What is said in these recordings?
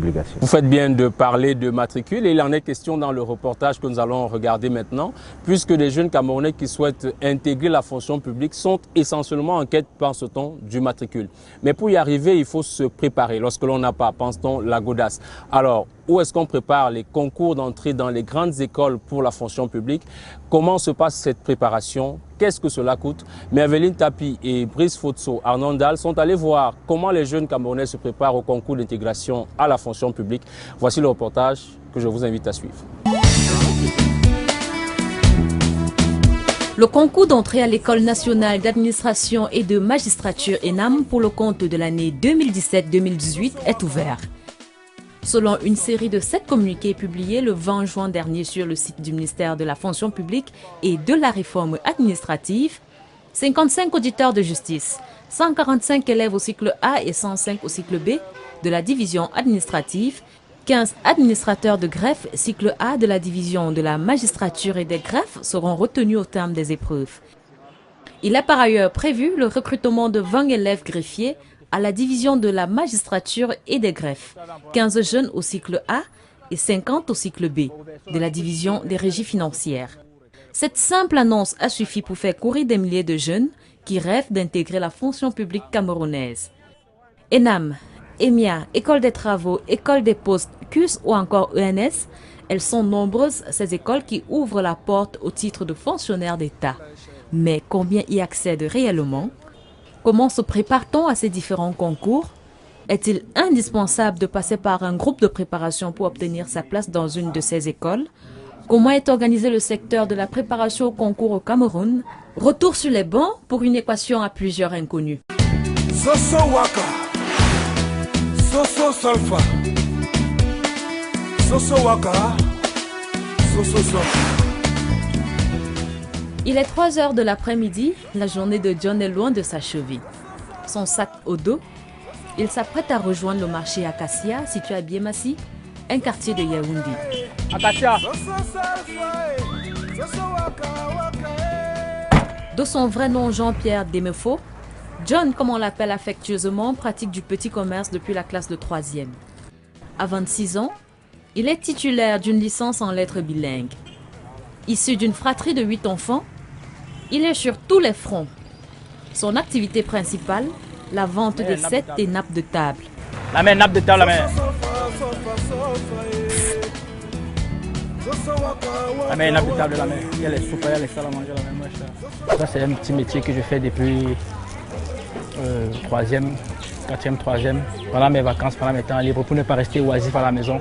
obligations. Vous faites bien de parler de matricule et il en est question dans le reportage que nous allons regarder maintenant, puisque les jeunes Camerounais qui souhaitent intégrer la fonction publique sont essentiellement en quête, pense-t-on, du matricule. Mais pour y arriver, il faut se préparer. Lorsque l'on n'a pas, pense-t-on, la godasse. Alors, où est-ce qu'on prépare les concours d'entrée dans les grandes écoles pour la fonction publique? Comment se passe cette préparation? Qu'est-ce que cela coûte? Merveline Tapi et Brice Fotso Arnondal sont allés voir comment les jeunes Camerounais se préparent au concours d'intégration à la fonction publique. Voici le reportage que je vous invite à suivre. Le concours d'entrée à l'École nationale d'administration et de magistrature ENAM pour le compte de l'année 2017-2018 est ouvert. Selon une série de 7 communiqués publiés le 20 juin dernier sur le site du ministère de la fonction publique et de la réforme administrative, 55 auditeurs de justice, 145 élèves au cycle A et 105 au cycle B de la division administrative, 15 administrateurs de greffe cycle A de la division de la magistrature et des greffes seront retenus au terme des épreuves. Il est par ailleurs prévu le recrutement de 20 élèves greffiers à la division de la magistrature et des greffes, 15 jeunes au cycle A et 50 au cycle B de la division des régies financières. Cette simple annonce a suffi pour faire courir des milliers de jeunes qui rêvent d'intégrer la fonction publique camerounaise. ENAM, EMIA, École des travaux, École des postes, CUS ou encore ENS, elles sont nombreuses ces écoles qui ouvrent la porte au titre de fonctionnaire d'État. Mais combien y accèdent réellement? Comment se prépare-t-on à ces différents concours? Est-il indispensable de passer par un groupe de préparation pour obtenir sa place dans une de ces écoles? Comment est organisé le secteur de la préparation au concours au Cameroun? Retour sur les bancs pour une équation à plusieurs inconnus. Soso waka, soso solfa, soso waka, soso solfa. Il est 3 heures de l'après-midi, la journée de John est loin de s'achever. Son sac au dos, il s'apprête à rejoindre le marché Acacia, situé à Biemassi, un quartier de Yaoundé. Acacia. De son vrai nom Jean-Pierre Demefo, John, comme on l'appelle affectueusement, pratique du petit commerce depuis la classe de 3e. À 26 ans, il est titulaire d'une licence en lettres bilingues. Issu d'une fratrie de 8 enfants, il est sur tous les fronts. Son activité principale, la vente des sets et nappes de table. La main, nappe de table, la main. La main, nappe de table, la main. Il y a les soupes, il y a les salles à manger, la main. Ça, c'est un petit métier que je fais depuis 3e, 4e, 3e. Pendant mes vacances, pendant mes temps libres, pour ne pas rester oisif à la maison.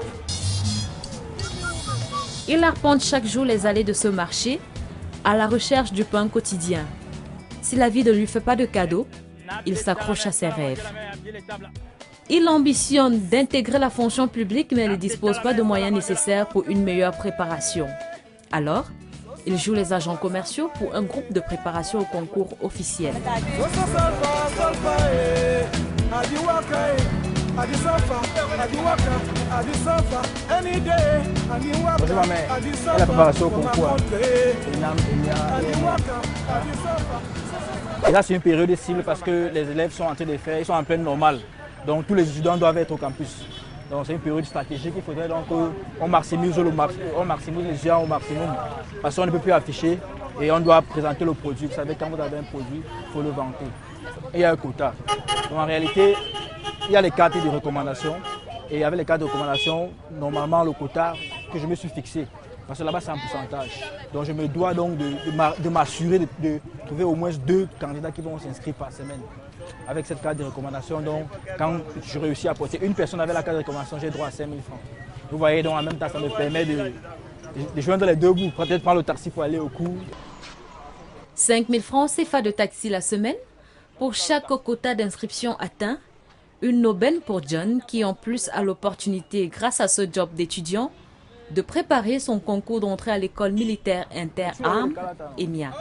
Il arpente chaque jour les allées de ce marché à la recherche du pain quotidien. Si la vie ne lui fait pas de cadeaux, il s'accroche à ses rêves. Il ambitionne d'intégrer la fonction publique mais ne dispose pas de moyens nécessaires pour une meilleure préparation. Alors, il joue les agents commerciaux pour un groupe de préparation au concours officiel. Bonjour ma mère, la préparation au concours. Et là c'est une période cible parce que les élèves sont en train de faire, ils sont en pleine normale. Donc tous les étudiants doivent être au campus. Donc c'est une période stratégique, il faudrait donc qu'on maximise les étudiants au maximum. Parce qu'on ne peut plus afficher et on doit présenter le produit. Vous savez, quand vous avez un produit, il faut le vanter. Et il y a un quota. Donc en réalité, il y a les cartes de recommandation. Et avec les cartes de recommandation, normalement le quota que je me suis fixé. Parce que là-bas c'est un pourcentage. Donc je me dois donc de m'assurer de trouver au moins 2 candidats qui vont s'inscrire par semaine. Avec cette carte de recommandation, donc quand je réussis à porter une personne avec la carte de recommandation, j'ai droit à 5 000 francs. Vous voyez, donc en même temps ça me permet de joindre les deux bouts, peut-être prendre le taxi pour aller au cours. 5 000 francs CFA de taxi la semaine pour chaque quota d'inscription atteint. Une aubaine pour John qui en plus a l'opportunité, grâce à ce job d'étudiant, de préparer son concours d'entrée à l'école militaire inter-armes, EMIA.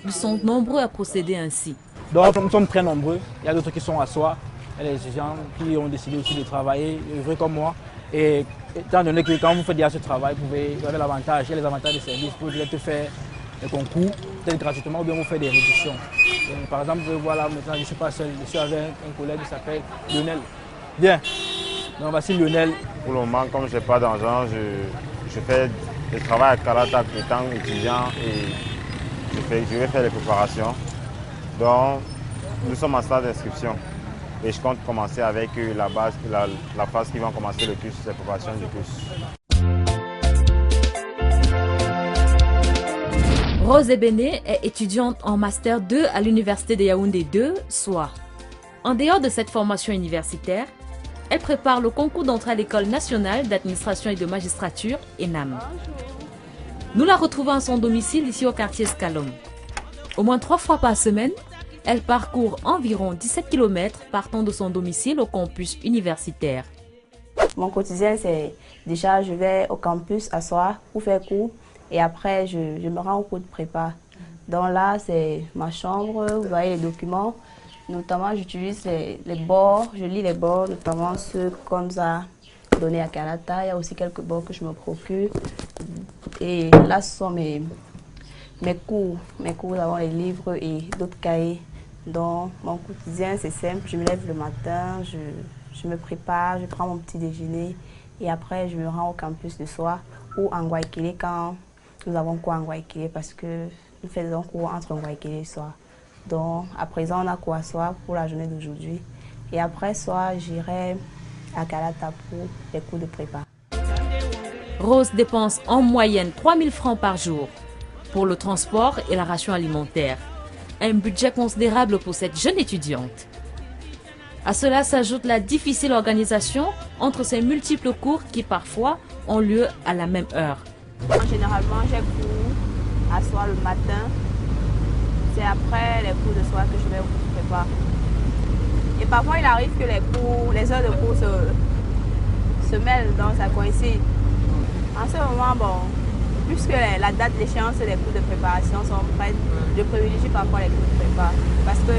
Ils sont nombreux à procéder ainsi. Donc nous sommes très nombreux, il y a d'autres qui sont à soi, il y a des étudiants qui ont décidé aussi de travailler, œuvrer comme moi. Et étant donné que quand vous faites déjà ce travail, vous avez l'avantage, il y a les avantages de service, vous pouvez peut-être faire des concours, peut-être gratuitement, ou bien vous faites des réductions. Donc, par exemple, voilà, maintenant je ne suis pas seul, je suis avec un collègue qui s'appelle Lionel. Bien. Donc voici Lionel. Pour le moment, comme je n'ai pas d'argent, je travaille à Kalata étant étudiant et je vais faire les préparations. Donc, nous sommes en stade d'inscription et je compte commencer avec la phase qui va commencer le cursus, les préparations du cursus. Rose Ebene est étudiante en Master 2 à l'Université de Yaoundé 2, SOA. En dehors de cette formation universitaire, elle prépare le concours d'entrée à l'École nationale d'administration et de magistrature, ENAM. Nous la retrouvons à son domicile ici au quartier Scalom. Au moins 3 fois par semaine, elle parcourt environ 17 km partant de son domicile au campus universitaire. Mon quotidien, c'est déjà je vais au campus à SOA pour faire cours et après je me rends au cours de prépa. Donc là, c'est ma chambre, vous voyez les documents. Notamment, j'utilise les bords, je lis les bords, notamment ceux qu'on nous a donnés à Kalata. Il y a aussi quelques bords que je me procure. Et là, ce sont mes cours. Mes cours, d'abord les livres et d'autres cahiers. Donc, mon quotidien, c'est simple. Je me lève le matin, je me prépare, je prends mon petit déjeuner. Et après, je me rends au campus de SOA ou en Guayaquil quand nous avons cours en Guayaquil parce que nous faisons cours entre Guayaquil et SOA. Donc, à présent, on a cours à SOA pour la journée d'aujourd'hui. Et après SOA, j'irai à Kalata pour les cours de prépa. Rose dépense en moyenne 3 000 francs par jour pour le transport et la ration alimentaire. Un budget considérable pour cette jeune étudiante. À cela s'ajoute la difficile organisation entre ces multiples cours qui parfois ont lieu à la même heure. Généralement, j'ai cours à SOA le matin. C'est après les cours de SOA que je vais au cours de prépa. Et parfois, il arrive que les heures de cours se mêlent, donc ça coïncide. En ce moment, bon, puisque la date d'échéance des cours de préparation sont prêtes, je privilégie parfois les cours de prépa parce que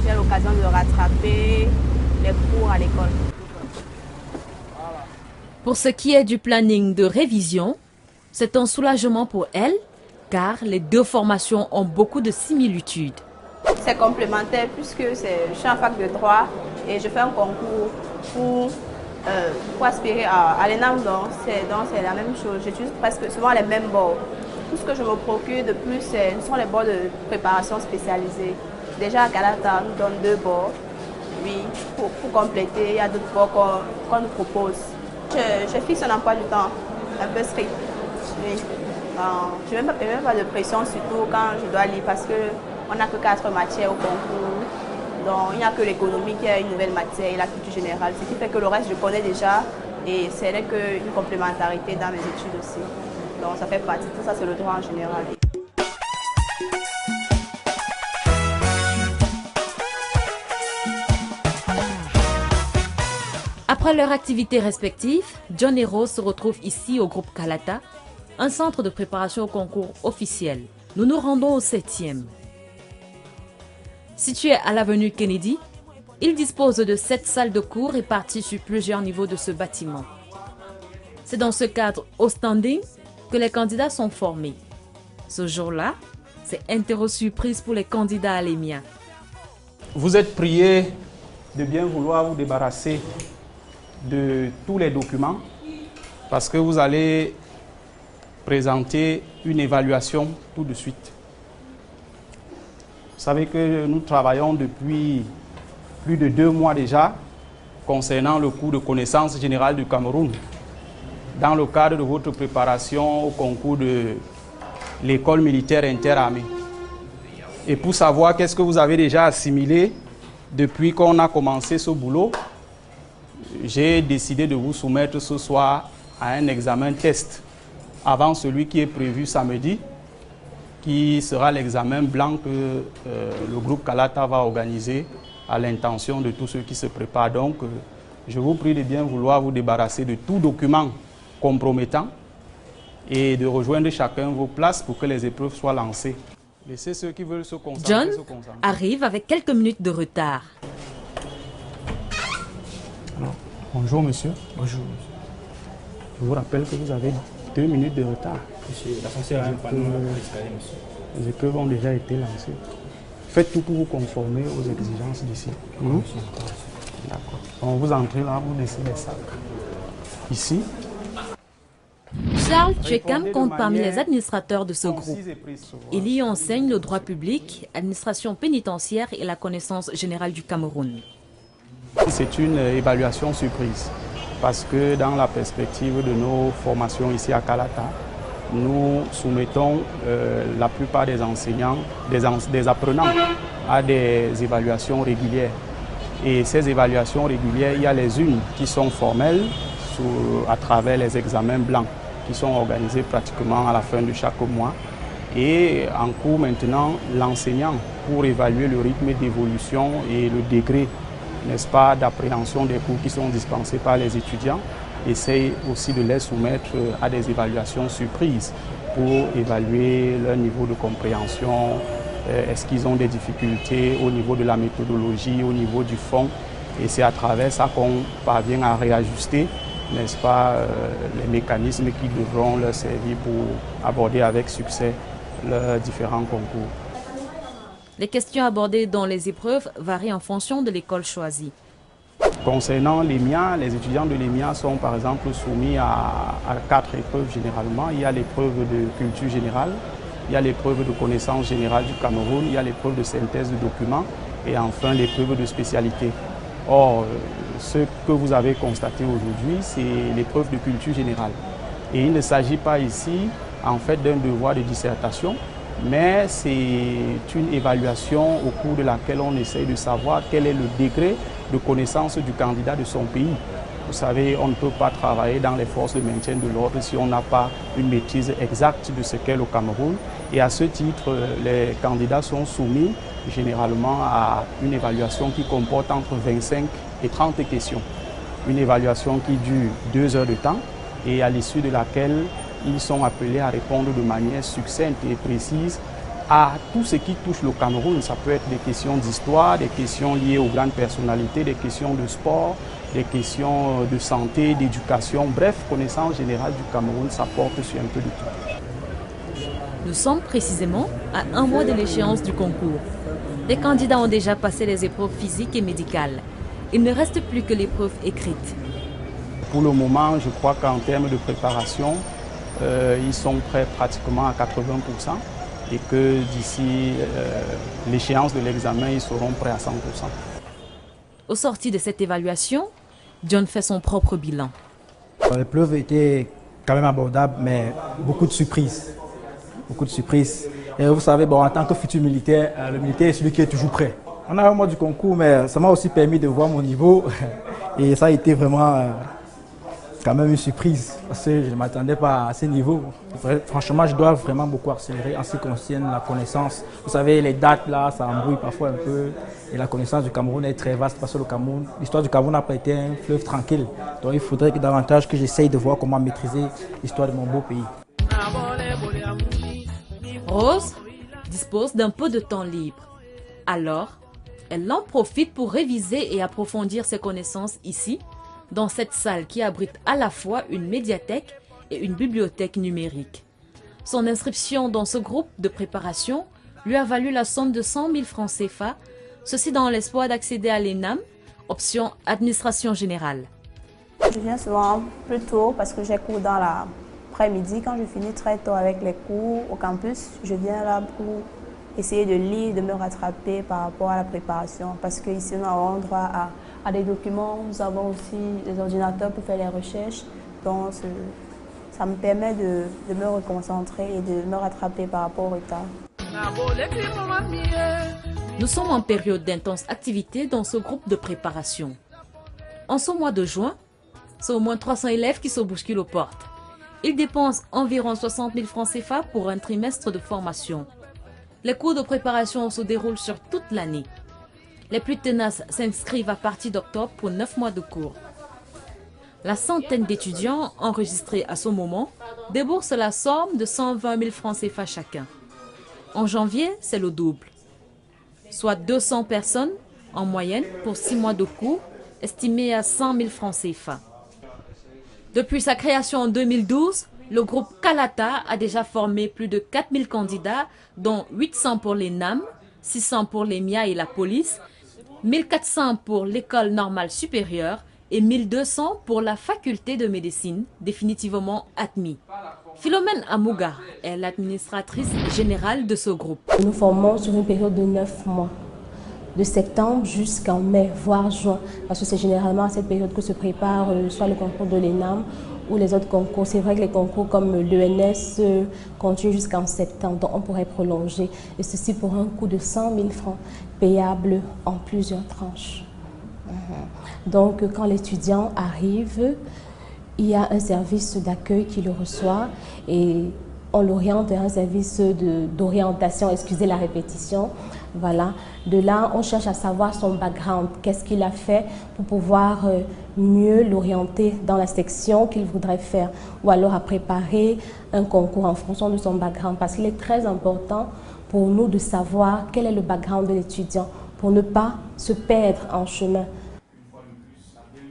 j'ai l'occasion de rattraper les cours à l'école. Pour ce qui est du planning de révision, c'est un soulagement pour elle car les deux formations ont beaucoup de similitudes. C'est complémentaire puisque je suis en fac de droit et je fais un concours pour aspirer à l'ENAM, donc c'est la même chose. J'utilise presque souvent les mêmes bords. Tout ce que je me procure de plus, ce sont les bords de préparation spécialisés. Déjà à Kalata, on nous donne 2 bords. Oui, pour compléter, il y a d'autres bords qu'on nous propose. Je fixe un emploi du temps un peu strict. Oui. Je n'ai même pas de pression, surtout quand je dois lire, parce qu'on n'a que 4 matières au concours. Donc, il n'y a que l'économie qui est une nouvelle matière et la culture générale. Ce qui fait que le reste, je connais déjà et c'est qu'une complémentarité dans mes études aussi. Donc, ça fait partie. Tout ça, c'est le droit en général. Après leurs activités respectives, John et Rose se retrouvent ici au groupe Kalata, un centre de préparation au concours officiel. Nous nous rendons au 7e. Situé à l'avenue Kennedy, il dispose de 7 salles de cours réparties sur plusieurs niveaux de ce bâtiment. C'est dans ce cadre au standing que les candidats sont formés. Ce jour-là, c'est interro surprise pour les candidats à l'EMIA. Vous êtes priés de bien vouloir vous débarrasser de tous les documents parce que vous allez présenter une évaluation tout de suite. Vous savez que nous travaillons depuis plus de 2 mois déjà concernant le cours de connaissance générale du Cameroun dans le cadre de votre préparation au concours de l'école militaire interarmée. Et pour savoir qu'est-ce que vous avez déjà assimilé depuis qu'on a commencé ce boulot, j'ai décidé de vous soumettre ce soir à un examen test avant celui qui est prévu samedi, qui sera l'examen blanc que le groupe Kalata va organiser à l'intention de tous ceux qui se préparent. Donc, je vous prie de bien vouloir vous débarrasser de tout document compromettant et de rejoindre chacun vos places pour que les épreuves soient lancées. Laissez ceux qui veulent se concentrer. John arrive avec quelques minutes de retard. Alors, bonjour monsieur. Bonjour monsieur. Je vous rappelle que vous avez 2 minutes de retard. Les épreuves ont déjà été lancées. Faites tout pour vous conformer aux exigences d'ici. D'accord. Donc vous entrez là, vous laissez les sacs. ici. Charles Tchekam compte parmi les administrateurs de ce groupe. Il y enseigne le droit public, administration pénitentiaire et la connaissance générale du Cameroun. C'est une évaluation surprise parce que dans la perspective de nos formations ici à Kalata, nous soumettons la plupart des enseignants, des apprenants à des évaluations régulières. Et ces évaluations régulières, il y a les unes qui sont formelles à travers les examens blancs qui sont organisés pratiquement à la fin de chaque mois. Et en cours maintenant, l'enseignant, pour évaluer le rythme d'évolution et le degré, n'est-ce pas, d'appréhension des cours qui sont dispensés par les étudiants, essaye aussi de les soumettre à des évaluations surprises pour évaluer leur niveau de compréhension. Est-ce qu'ils ont des difficultés au niveau de la méthodologie, au niveau du fond? Et c'est à travers ça qu'on parvient à réajuster, n'est-ce pas, les mécanismes qui devront leur servir pour aborder avec succès leurs différents concours. Les questions abordées dans les épreuves varient en fonction de l'école choisie. Concernant l'EMIA, les étudiants de l'EMIA sont par exemple soumis à 4 épreuves généralement. Il y a l'épreuve de culture générale, il y a l'épreuve de connaissance générale du Cameroun, il y a l'épreuve de synthèse de documents et enfin l'épreuve de spécialité. Or, ce que vous avez constaté aujourd'hui, c'est l'épreuve de culture générale. Et il ne s'agit pas ici en fait d'un devoir de dissertation, mais c'est une évaluation au cours de laquelle on essaye de savoir quel est le degré de connaissance du candidat de son pays. Vous savez, on ne peut pas travailler dans les forces de maintien de l'ordre si on n'a pas une maîtrise exacte de ce qu'est le Cameroun. Et à ce titre, les candidats sont soumis généralement à une évaluation qui comporte entre 25 et 30 questions. Une évaluation qui dure 2 heures de temps et à l'issue de laquelle ils sont appelés à répondre de manière succincte et précise à tout ce qui touche le Cameroun. Ça peut être des questions d'histoire, des questions liées aux grandes personnalités, des questions de sport, des questions de santé, d'éducation. Bref, connaissance générale du Cameroun, ça porte sur un peu de tout. Nous sommes précisément à 1 mois de l'échéance du concours. Les candidats ont déjà passé les épreuves physiques et médicales. Il ne reste plus que l'épreuve écrite. Pour le moment, je crois qu'en termes de préparation, ils sont prêts pratiquement à 80% et que d'ici l'échéance de l'examen, ils seront prêts à 100%. Au sorti de cette évaluation, John fait son propre bilan. L'épreuve était quand même abordable, mais beaucoup de surprises. Beaucoup de surprises. Et vous savez, bon, en tant que futur militaire, le militaire est celui qui est toujours prêt. On a un mois du concours, mais ça m'a aussi permis de voir mon niveau. Et ça a été vraiment quand même une surprise, parce que je ne m'attendais pas à ce niveau. Franchement, je dois vraiment beaucoup accélérer en ce qui concerne la connaissance. Vous savez, les dates là, ça embrouille parfois un peu. Et la connaissance du Cameroun est très vaste parce que l'histoire du Cameroun n'a pas été un fleuve tranquille. Donc il faudrait davantage que j'essaye de voir comment maîtriser l'histoire de mon beau pays. Rose dispose d'un peu de temps libre. Alors, elle en profite pour réviser et approfondir ses connaissances ici, dans cette salle qui abrite à la fois une médiathèque et une bibliothèque numérique. Son inscription dans ce groupe de préparation lui a valu la somme de 100 000 francs CFA, ceci dans l'espoir d'accéder à l'ENAM, option administration générale. Je viens souvent plus tôt parce que j'ai cours dans l'après-midi. Quand je finis très tôt avec les cours au campus, je viens là pour essayer de lire, de me rattraper par rapport à la préparation. Parce qu'ici, nous avons droit à des documents, nous avons aussi des ordinateurs pour faire les recherches. Donc, ça me permet de me reconcentrer et de me rattraper par rapport au retard. Nous sommes en période d'intense activité dans ce groupe de préparation. En ce mois de juin, c'est au moins 300 élèves qui se bousculent aux portes. Ils dépensent environ 60 000 francs CFA pour un trimestre de formation. Les cours de préparation se déroulent sur toute l'année. Les plus tenaces s'inscrivent à partir d'octobre pour 9 mois de cours. La centaine d'étudiants enregistrés à ce moment déboursent la somme de 120 000 francs CFA chacun. En janvier, c'est le double, soit 200 personnes en moyenne pour 6 mois de cours, estimés à 100 000 francs CFA. Depuis sa création en 2012, le groupe Kalata a déjà formé plus de 4000 candidats, dont 800 pour l'ENAM, 600 pour l'EMIA et la police, 1400 pour l'école normale supérieure et 1200 pour la faculté de médecine, définitivement admis. Philomène Amouga est l'administratrice générale de ce groupe. Nous formons sur une période de 9 mois, de septembre jusqu'en mai, voire juin, parce que c'est généralement à cette période que se prépare soit le concours de l'ENAM ou les autres concours. C'est vrai que les concours comme l'ENS continuent jusqu'en septembre, donc on pourrait prolonger, et ceci pour un coût de 100 000 francs payable en plusieurs tranches. Donc quand l'étudiant arrive, il y a un service d'accueil qui le reçoit et on l'oriente vers un service d'orientation, excusez la répétition. Voilà. De là, on cherche à savoir son background, qu'est-ce qu'il a fait pour pouvoir mieux l'orienter dans la section qu'il voudrait faire, ou alors à préparer un concours en fonction de son background, parce qu'il est très important pour nous de savoir quel est le background de l'étudiant, pour ne pas se perdre en chemin.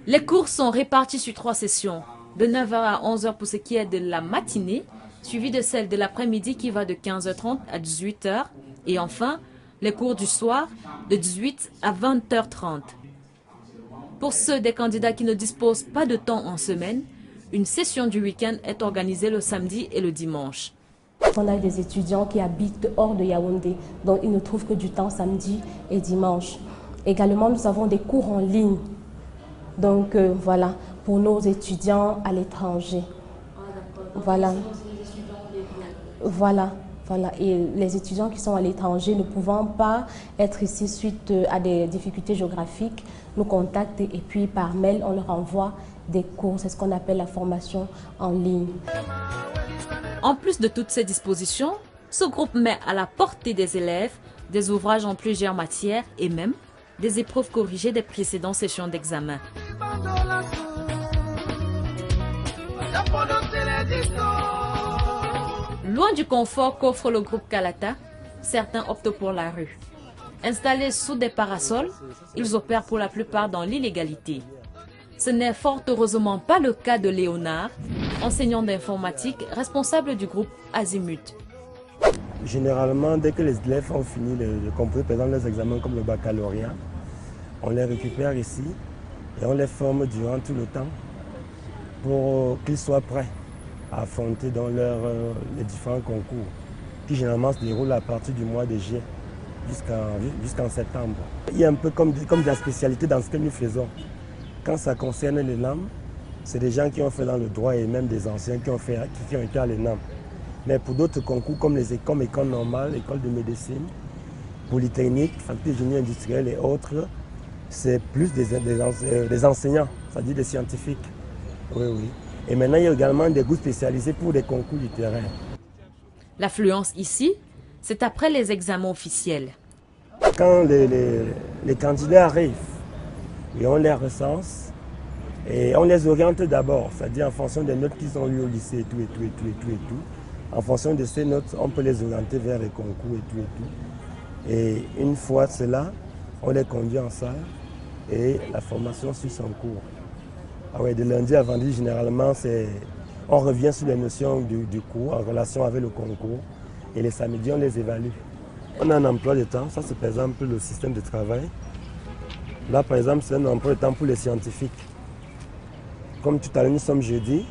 Les cours sont répartis sur 3 sessions, de 9h à 11h pour ce qui est de la matinée, suivi de celle de l'après-midi qui va de 15h30 à 18h, et enfin, les cours du soir de 18 à 20h30. Pour ceux des candidats qui ne disposent pas de temps en semaine, une session du week-end est organisée le samedi et le dimanche. On a des étudiants qui habitent hors de Yaoundé, donc ils ne trouvent que du temps samedi et dimanche. Également, nous avons des cours en ligne, donc voilà, pour nos étudiants à l'étranger. Voilà. Et les étudiants qui sont à l'étranger ne pouvant pas être ici suite à des difficultés géographiques, nous contactent et puis par mail, on leur envoie des cours. C'est ce qu'on appelle la formation en ligne. En plus de toutes ces dispositions, ce groupe met à la portée des élèves des ouvrages en plusieurs matières et même des épreuves corrigées des précédentes sessions d'examen. Loin du confort qu'offre le groupe Kalata, certains optent pour la rue. Installés sous des parasols, ils opèrent pour la plupart dans l'illégalité. Ce n'est fort heureusement pas le cas de Léonard, enseignant d'informatique, responsable du groupe Azimut. Généralement, dès que les élèves ont fini de composer par exemple les examens comme le baccalauréat, on les récupère ici et on les forme durant tout le temps pour qu'ils soient prêts à affronter dans les différents concours qui généralement se déroulent à partir du mois de juillet jusqu'en septembre. Il y a un peu comme de la spécialité dans ce que nous faisons. Quand ça concerne l'ENAM, c'est des gens qui ont fait dans le droit et même des anciens qui ont été à l'ENAM. Mais pour d'autres concours comme école normale, école de médecine, polytechnique, faculté de génie industriel et autres, c'est plus des enseignants, c'est-à-dire des scientifiques. Oui. Et maintenant, il y a également des groupes spécialisés pour des concours littéraires. L'affluence ici, c'est après les examens officiels. Quand les candidats arrivent et on les recense, et on les oriente d'abord, c'est-à-dire en fonction des notes qu'ils ont eues au lycée et tout. En fonction de ces notes, on peut les orienter vers les concours et tout. Et une fois cela, on les conduit en salle et la formation suit son cours. Ah ouais, de lundi à vendredi, généralement, on revient sur les notions du cours en relation avec le concours. Et les samedis, on les évalue. On a un emploi de temps, ça c'est par exemple le système de travail. Là, par exemple, c'est un emploi de temps pour les scientifiques. Comme tout à l'heure, nous sommes jeudi,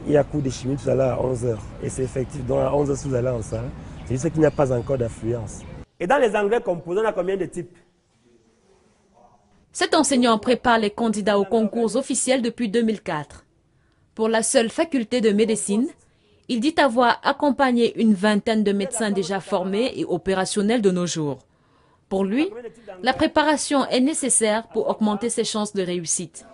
il y a cours de chimie tout à l'heure à 11h. Et c'est effectif, donc à 11h, si vous allez en salle, c'est juste qu'il n'y a pas encore d'affluence. Et dans les engrais composés, on a combien de types? Cet enseignant prépare les candidats aux concours officiels depuis 2004. Pour la seule faculté de médecine, il dit avoir accompagné une vingtaine de médecins déjà formés et opérationnels de nos jours. Pour lui, la préparation est nécessaire pour augmenter ses chances de réussite.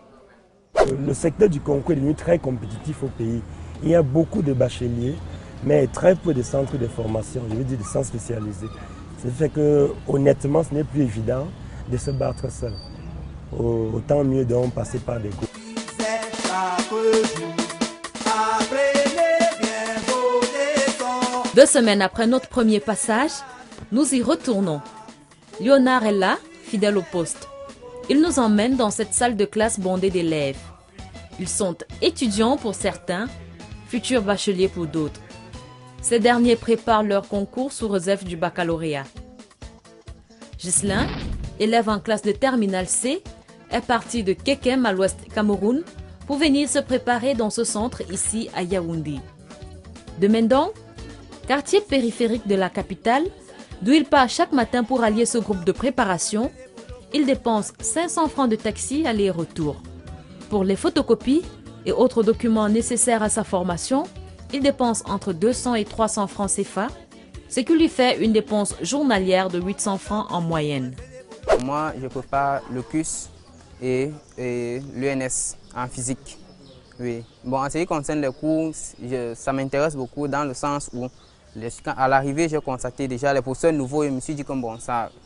Le secteur du concours est devenu très compétitif au pays. Il y a beaucoup de bacheliers, mais très peu de centres de formation, je veux dire des centres spécialisés. Ce qui fait que, honnêtement, ce n'est plus évident de se battre seul. Autant mieux donc passer par des cours. 2 semaines après notre premier passage, nous y retournons. Léonard est là, fidèle au poste. Il nous emmène dans cette salle de classe bondée d'élèves. Ils sont étudiants pour certains, futurs bacheliers pour d'autres. Ces derniers préparent leur concours sous réserve du baccalauréat. Ghislain, élève en classe de terminale C, est parti de Kekem à l'ouest Cameroun pour venir se préparer dans ce centre ici à Yaoundé. De Mendong, quartier périphérique de la capitale, d'où il part chaque matin pour allier ce groupe de préparation, il dépense 500 francs de taxi aller-retour. Pour les photocopies et autres documents nécessaires à sa formation, il dépense entre 200 et 300 francs CFA, ce qui lui fait une dépense journalière de 800 francs en moyenne. Moi, je prépare le CUS et l'UNS en physique. Oui. Bon, en ce qui concerne les cours, ça m'intéresse beaucoup dans le sens où, à l'arrivée, j'ai constaté déjà les professeurs nouveaux et je me suis dit que, bon,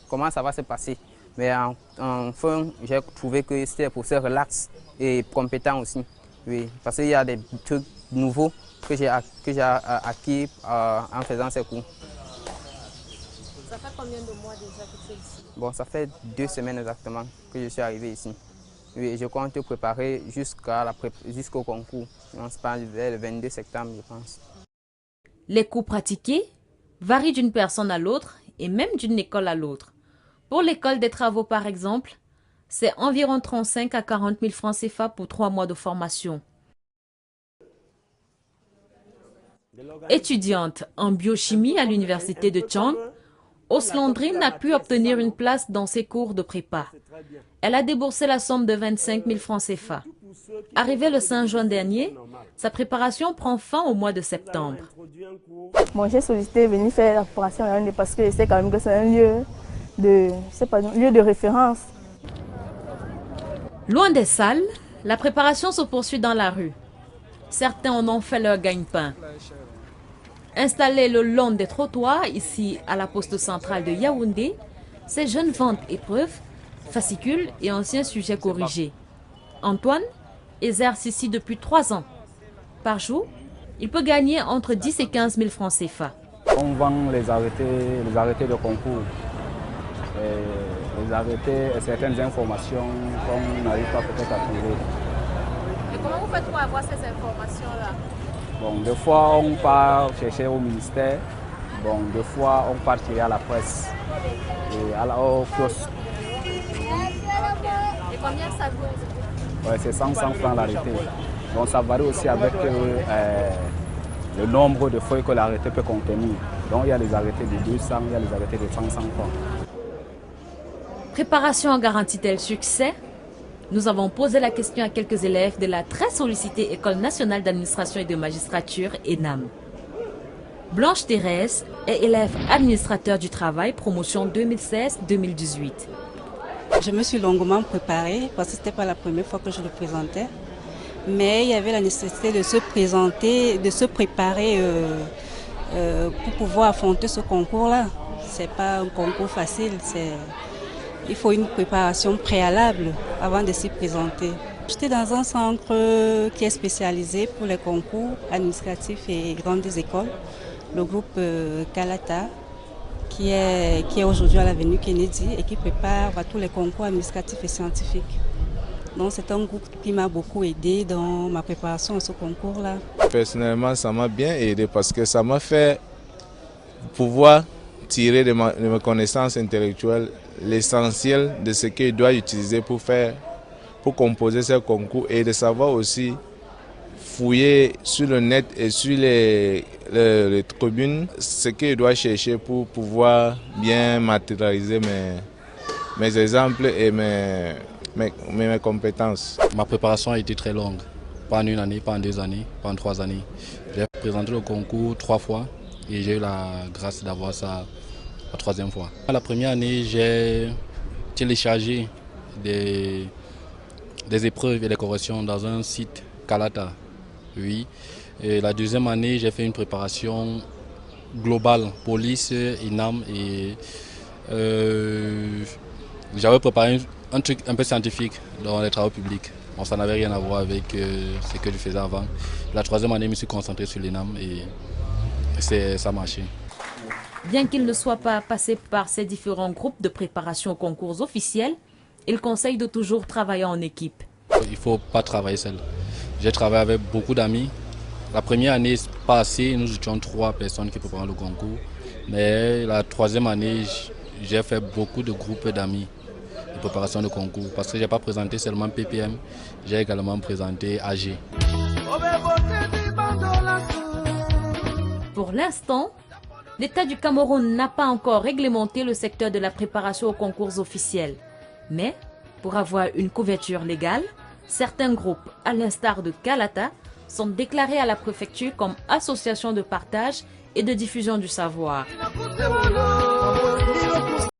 comment ça va se passer. Mais enfin, j'ai trouvé que c'était des professeurs relax et compétents aussi. Oui, parce qu'il y a des trucs nouveaux que j'ai acquis en faisant ces cours. Ça fait combien de mois déjà que tu es ici? Bon, ça fait 2 semaines exactement que je suis arrivé ici. Oui, je compte préparer jusqu'au concours. On se parle le 22 septembre, je pense. Les cours pratiqués varient d'une personne à l'autre et même d'une école à l'autre. Pour l'école des travaux, par exemple, c'est environ 35 à 40 000 francs CFA pour 3 mois de formation. Étudiante en biochimie à l'université de Chang, Oslandrine a pu obtenir une place dans ses cours de prépa. Elle a déboursé la somme de 25 000 francs CFA. Arrivée le 5 juin dernier, sa préparation prend fin au mois de septembre. Bon, j'ai sollicité venir faire la préparation parce que je sais quand même que c'est un lieu de référence. Loin des salles, la préparation se poursuit dans la rue. Certains en ont fait leur gagne-pain. Installés le long des trottoirs, ici à la poste centrale de Yaoundé, ces jeunes vendent épreuves, fascicules et anciens sujets corrigés. Antoine exerce ici depuis 3 ans. Par jour, il peut gagner entre 10 et 15 000 francs CFA. On vend les arrêtés de concours, les arrêtés et certaines informations qu'on n'arrive pas peut-être à trouver. Et comment vous faites pour avoir ces informations-là? Bon, des fois, on part chercher au ministère. Bon, des fois, on part chercher à la presse et au kiosque. Et combien ça vaut? Ouais, c'est 100 francs l'arrêté. Donc, ça varie aussi avec le nombre de feuilles que l'arrêté peut contenir. Donc, il y a les arrêtés de 200, il y a les arrêtés de 500 francs. Préparation garantit-elle succès? Nous avons posé la question à quelques élèves de la très sollicitée École nationale d'administration et de magistrature, ENAM. Blanche Thérèse est élève administrateur du travail, promotion 2016-2018. Je me suis longuement préparée parce que ce n'était pas la première fois que je le présentais. Mais il y avait la nécessité de se présenter, de se préparer pour pouvoir affronter ce concours-là. Ce n'est pas un concours facile, il faut une préparation préalable avant de s'y présenter. J'étais dans un centre qui est spécialisé pour les concours administratifs et grandes écoles, le groupe Kalata, qui est aujourd'hui à l'avenue Kennedy et qui prépare tous les concours administratifs et scientifiques. Donc c'est un groupe qui m'a beaucoup aidé dans ma préparation à ce concours-là. Personnellement, ça m'a bien aidé parce que ça m'a fait pouvoir tirer de mes connaissances intellectuelles l'essentiel de ce qu'il doit utiliser pour composer ce concours et de savoir aussi fouiller sur le net et sur les tribunes ce qu'il doit chercher pour pouvoir bien matérialiser mes exemples et mes compétences. Ma préparation a été très longue, pas en 1 année, pas en 2 années, pas en 3 années. J'ai présenté le concours 3 fois et j'ai eu la grâce d'avoir ça la 3e fois. La première année, j'ai téléchargé des épreuves et des corrections dans un site Kalata. Oui. Et la 2e année, j'ai fait une préparation globale, police, INAM et j'avais préparé un truc un peu scientifique dans les travaux publics. Bon, ça n'avait rien à voir avec ce que je faisais avant. La 3e année, je me suis concentré sur l'INAM et ça a marché. Bien qu'il ne soit pas passé par ces différents groupes de préparation aux concours officiels, il conseille de toujours travailler en équipe. Il ne faut pas travailler seul. J'ai travaillé avec beaucoup d'amis. La première année passée, nous étions 3 personnes qui préparaient le concours. Mais la 3e année, j'ai fait beaucoup de groupes d'amis. préparation de concours parce que je n'ai pas présenté seulement PPM, j'ai également présenté AG. Pour l'instant, l'État du Cameroun n'a pas encore réglementé le secteur de la préparation aux concours officiels. Mais, pour avoir une couverture légale, certains groupes, à l'instar de Kalata, sont déclarés à la préfecture comme association de partage et de diffusion du savoir.